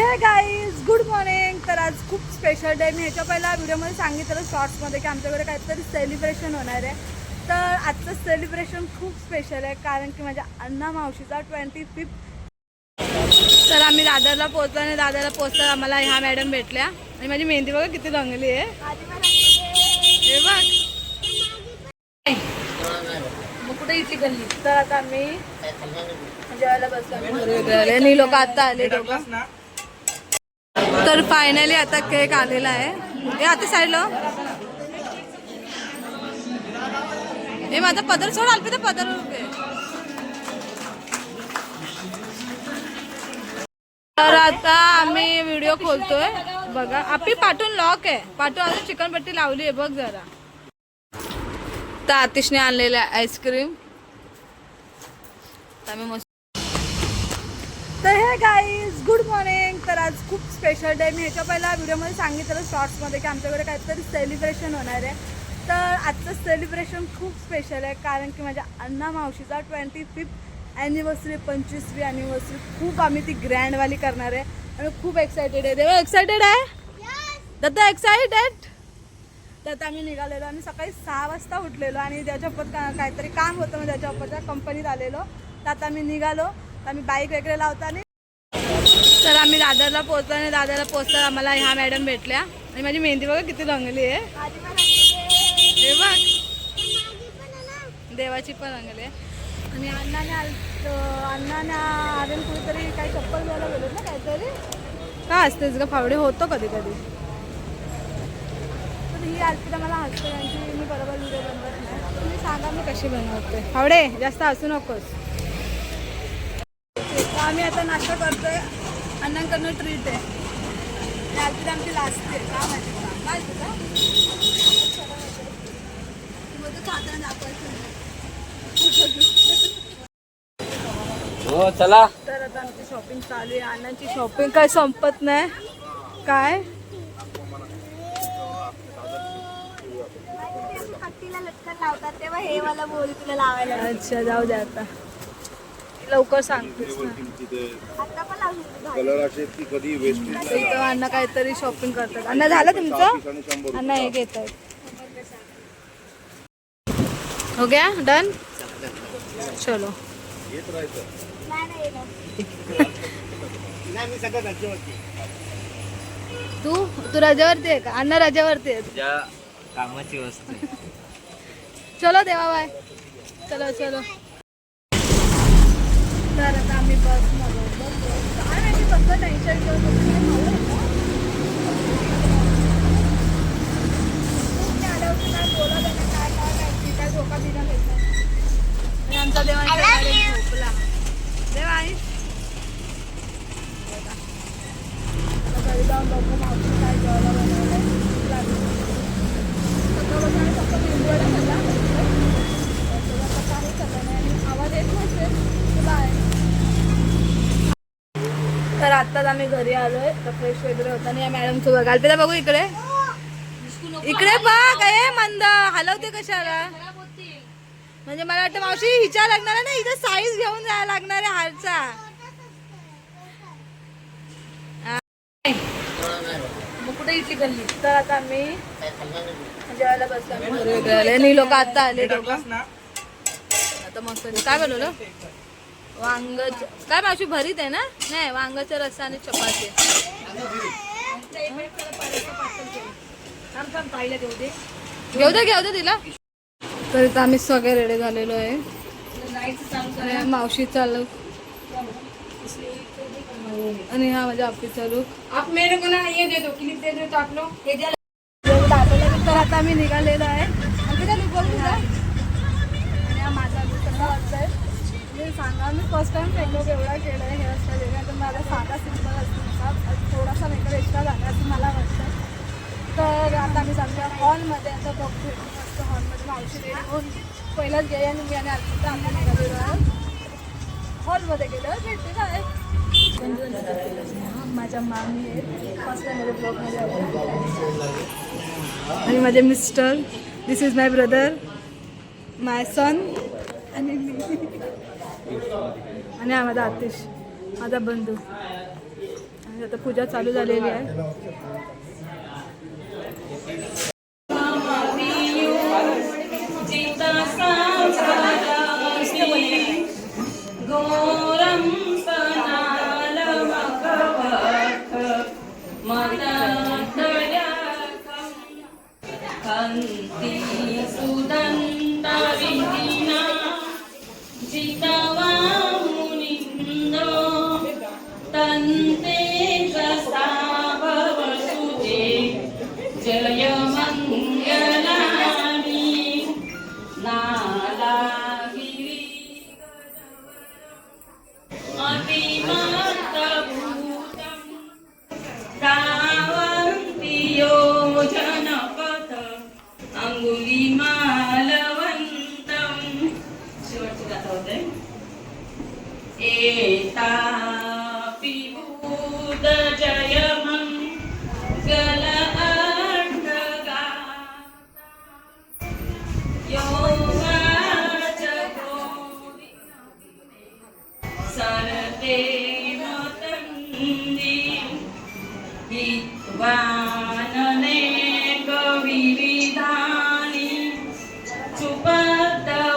हे guys good morning. तर आज खूप स्पेशल डे. मी ह्याच्या पहिला व्हिडिओमध्ये सांगितलं शॉर्ट्समध्ये की आमच्याकडे काहीतरी सेलिब्रेशन होणार आहे. तर आजचं सेलिब्रेशन खूप स्पेशल आहे कारण की माझ्या अण्णा मावशीचा 25th. तर आम्ही दादरला पोहोचलो आणि दादरला पोहोचता आम्हाला ह्या मॅडम भेटल्या आणि माझी मेहंदी बघा किती रंगली आहे. हे बघ मग कुठे इथे गल्ली. तर आता आम्ही जेवायला बसलो आणि लोक आता आले दोघं. तर फायनली आता केक आलेला आहे. हे आता साईडला हे माझा पदर सोड आलपी तर पदर. तर आता आम्ही व्हिडिओ खोलतोय बघा. आपली पाठून लॉक आहे. पाठून अजून चिकन पट्टी लावली आहे बघ जरा. तर आतिशने आणलेलं आहे आईस्क्रीम. तर हे गाईज गुड मॉर्निंग. तर आज खूप स्पेशल डे. मी ह्याच्या पहिला व्हिडिओमध्ये सांगितलं शॉर्ट्समध्ये की आमच्याकडे काहीतरी सेलिब्रेशन होणार आहे. तर आजचं सेलिब्रेशन खूप स्पेशल आहे कारण की माझ्या अण्णा मावशीचा 25th ॲनिव्हर्सरी 25वी ॲनिव्हर्सरी खूप आम्ही ती ग्रँडवाली करणार आहे आणि खूप एक्सायटेड आहे. देवा एक्सायटेड आहे दादा एक्सायटेड. तर आता आम्ही निघालेलो आणि सकाळी 6 वाजता उठलेलो आणि त्याच्यापत काहीतरी काम होतं. मग त्याच्यापरच्या कंपनीत आलेलो. तर आता आम्ही निघालो. तर आम्ही बाईक वगैरे लावताना तर आम्ही दादरला पोहोचलो आणि दादरला पोहोचता आम्हाला ह्या मॅडम भेटल्या आणि माझी मेहंदी बघा किती रंगली आहे. हे बघ देवाची पण रंगली आहे. आणि अण्णाने आर्यन कुठेतरी काही चप्पल घ्यायला गेलो ना काहीतरी. काय असतेच का फावडे होतो कधी कधी. तर ही आलती तर मला हसते यांची मी बरोबर व्हिडिओ बनवत नाही. तुम्ही सांगा मी कशी बनवते. फावडे जास्त हसू नकोस. आम्ही आता नाश्ता करतोय. अण्णांकडनं ट्रीट आहे. आलती तर आमची लास्ट आहे. का माहिती का काय तुला हो चला. तर आता आमची शॉपिंग चालू आहे. अण्णांची शॉपिंग काय संपत नाही. काय लावतात तेव्हा हे मला बोल तुला लावायला. अच्छा जाऊ दे आता लवकर सांगतेस ना. आता पण लावून कलर असे की कधी वेस्ट इथं अण्णा काहीतरी शॉपिंग करतात. अण्णा झालं तुमचं. अण्णा हे घेत आहेत. हो गया डन. चलो तू रजेवरती आहे का. अण्णा रजेवरती आहे. ज्या कामाची वस्तू. चलो देवा बाय. चलो चलो. तर आता आम्ही बसमध्ये बसलो. काय माहिती कसं टेन्शन घेऊन आलं होतं. काय बोलत आहे काय काय माहिती काय धोका दिला घेतला. आणि आमचा देवांच्या झोपला. देवा आई घरी जाऊन बघू मावशी काय जेवायला बनवलं. सकाळपासून फक्त मेंदूवडा खाल्ला. काही खाल्लं नाही आणि आवाज येत नसेल तुला आहे. तर आत्ताच आम्ही घरी आलोय. तर फ्रेश वगैरे होता आणि या मॅडमचं बघा आलपेला बघू इकडे इकडे बघ. हे मंद हलवते कशाला. म्हणजे मला वाटतं मावशी हिच्या लागणार आहे ना. हिचा साईज घेऊन जायला लागणार आहे हारचा. मग कुठे इथली गल्ली. तर आता आम्ही जेवायला बसलो आणि लोक आता आले दोघं. आता मस्त काय बनवलं वांग काय मावशी भरीत आहे ना. नाही वांगाचा रस्सा आणि चपाती. घेऊ दे तिला. तर इथं आम्ही सगळे रेडी झालेलो आहे. मावशी चालू आणि हा माझ्या ऑफिसचा लुक. आप मेरे को ना ये दे दो क्लिप दे दो तो आप लोग हे द्या. तर आता आम्ही निघालेलो आहे. आणि हा माझा लुक कसा वाटतंय मी सांगा. मी फर्स्ट टाइम मेकअप एवढा केला आहे हेअरस्टाईल वेगळा. तर मला साधा सिंपल असतो. थोडासा मेकअप एक्स्ट्रा झाला असं मला वाटतं. तर आता आम्ही चाललो हॉलमध्ये. आता बघतो मस्त हॉलमध्ये मावशी रेडी होऊन पहिलाच गेले आणि मी आणि आधी तर आम्ही निघालेलो आहे. हॉलमध्ये गेलो भेटते काय माझ्या मामी आहे. फर्स्ट टाइम माझ्या ब्लॉगमध्ये आले. आणि माझे mister. This is my brother my son आणि मी आणि हा माझा आतिश माझा बंधू. आता पूजा चालू झालेली आहे. जय मंगलानी नालागिरी अतिमातभूतं धावन्ति योजनपथ अंगुलीमालवन्तं शेवटची गाथा होते एतापि भूत जय मंगल वाननेक विविधानि सुपतवानि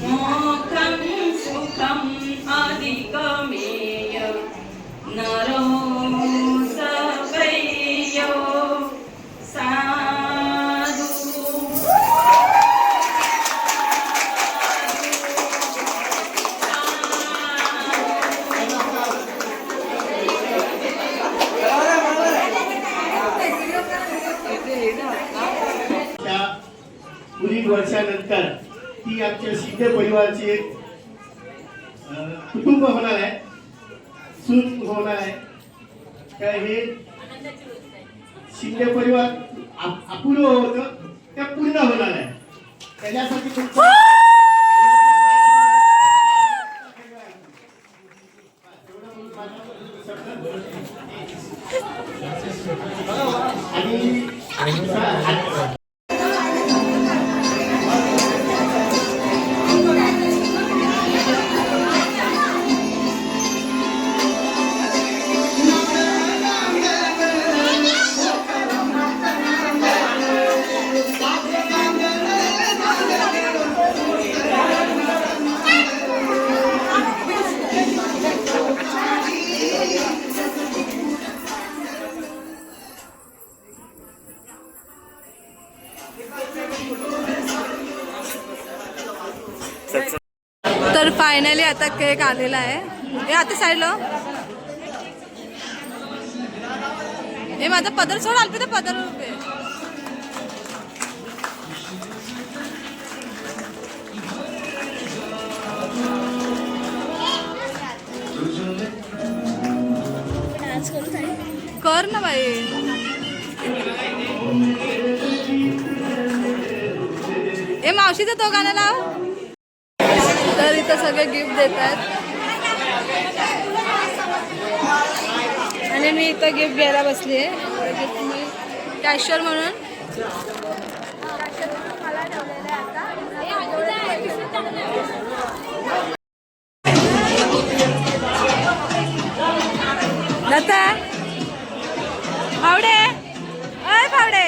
मोक्षं सुखम् अधिगमेय नरो सवैयो साधु पुढील वर्षानंतर ती आमच्या शिंदे परिवाराची एक कुटुंब होणार आहे, सून होणार आहे. तर हे शिंदे परिवार अपूर्ण होतं ते पूर्ण होणार आहे. त्याच्यासाठी तुमचं आणि तर फायनली आता केक आलेला आहे. हे आता साईडला हे माझा पदर सोड आलपी तर पदर उभे कर ना बाई. हे मावशीचं तो गाणं लाव. तर इथं सगळे गिफ्ट देतात आणि मी इथं गिफ्ट घ्यायला बसली आहे. गिफ्ट मी कॅशियर म्हणून लता फावडे अय फावडे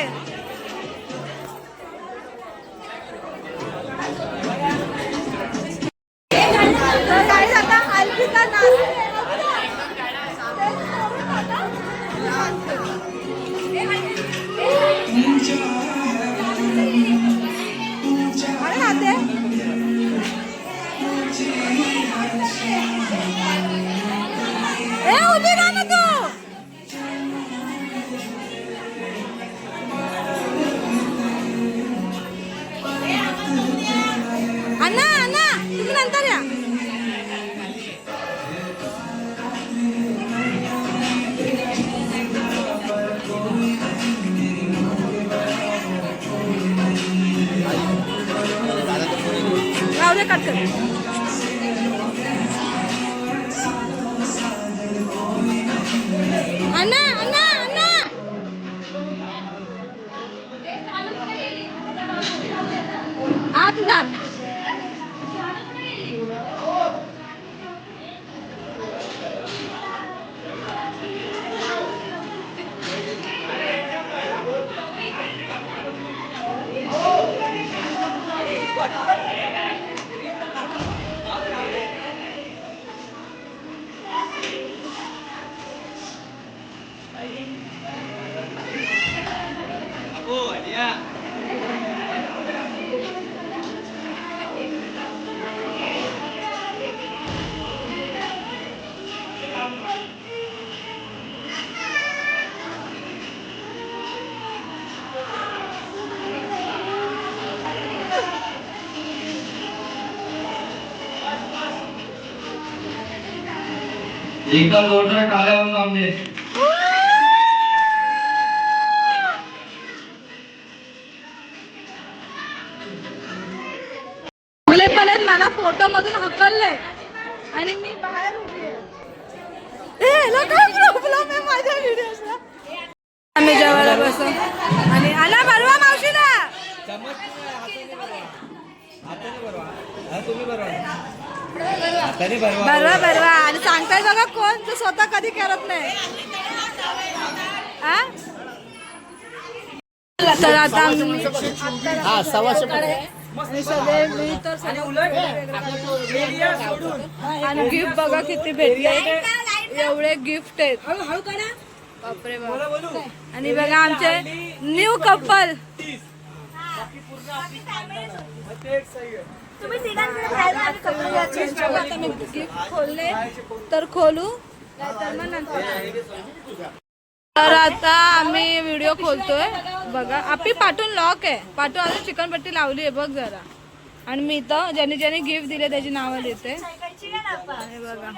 अन्ना अन्ना तुम्ही नंतर या. राहू कट कर. अन्ना अन्ना अन्ना आत जा. एका जोरदार टाळ्यावर सामने मला फोटो मधून हकलले आणि मी बाहेर उभी आहे. ह्याला काय प्रॉब्लेम आहे माझ्या व्हिडिओचा? आम्ही जेवायला बसू आणि आला बरवा मावशीला बरवा बरवा आणि सांगताय बघा कोण तो स्वतः कधी करत नाही. आ? तर आता आणि सगळे मी तर आणि गिफ्ट बघा किती भेटले. एवढे गिफ्ट आहेत बापरे बाप. आणि बघा आमचे न्यू कपल. तुम्ही तिघांकडे राहिला आणि कपडे घ्यायचे. आता मी गिफ्ट खोलले तर खोलू नाहीतर मग नंतर. तर आता आम्ही व्हिडिओ खोलतोय बघा. आपली पाठून लॉक आहे. पाठून अजून चिकनपट्टी लावली आहे बघ जरा. आणि मी तर ज्यांनी ज्यांनी गिफ्ट दिले त्याची नावं देते. आणि बघा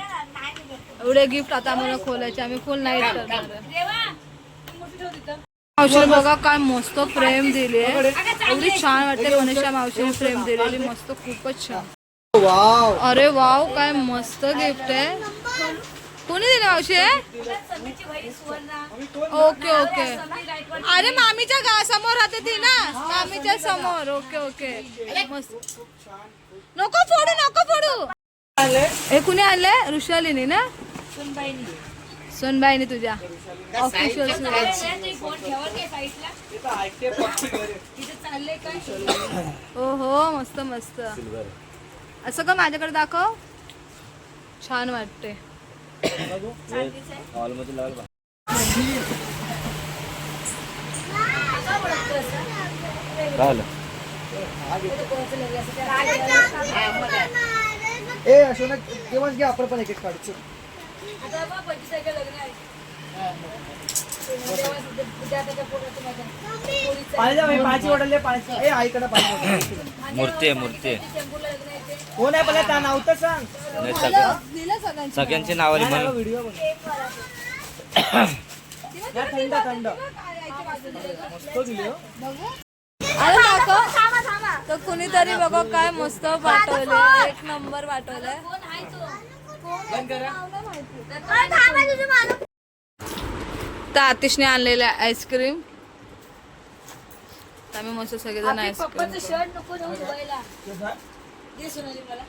एवढे गिफ्ट आता आम्हाला खोलायचे. आम्ही फुल नाईट करणार. मावशी बघा काय मस्त फ्रेम दिली आहे. एवढी छान वाटते. मनीषा मावशीने फ्रेम दिलेली मस्त खूपच छान. अरे वाव काय मस्त गिफ्ट आहे. कोणी दिलं मावशी? Okay okay. अरे मामीच्या समोर राहते ती ना. मामीच्या समोर. ओके ओके मस्त. नको फोडू नको फोडू. हे कुणी आणले? ऋषालीने ना. सोनबाईने तुझ्या ऑफिशियल. हो हो मस्त मस्त. असं का माझ्याकडे दाखव. छान वाटते. हॉलमध्ये लावलं बा. काय झालं? ए अशोक तेव्हाच घ्या आपण पण एक एक काढू. पाण्याची बॉटल पाणी. ए आईकडे पाणी. मूर्ती आहे मूर्ती आहे. कोण आहे पहिला त्या नाव तर सांग. नाही, सगळ्यांची नाव आली म्हणून. व्हिडिओ थंड थंड मस्त दिली. अरे दाखव. तर कुणीतरी बघा काय मस्त पाठवले. एक नंबर पाठवलाय. तर आतिशने आणलेलं आईस्क्रीम. आम्ही मस्त सगळेजण आईस्क्रीम. शर्ट नको धुवायला. दे सोनाली मला.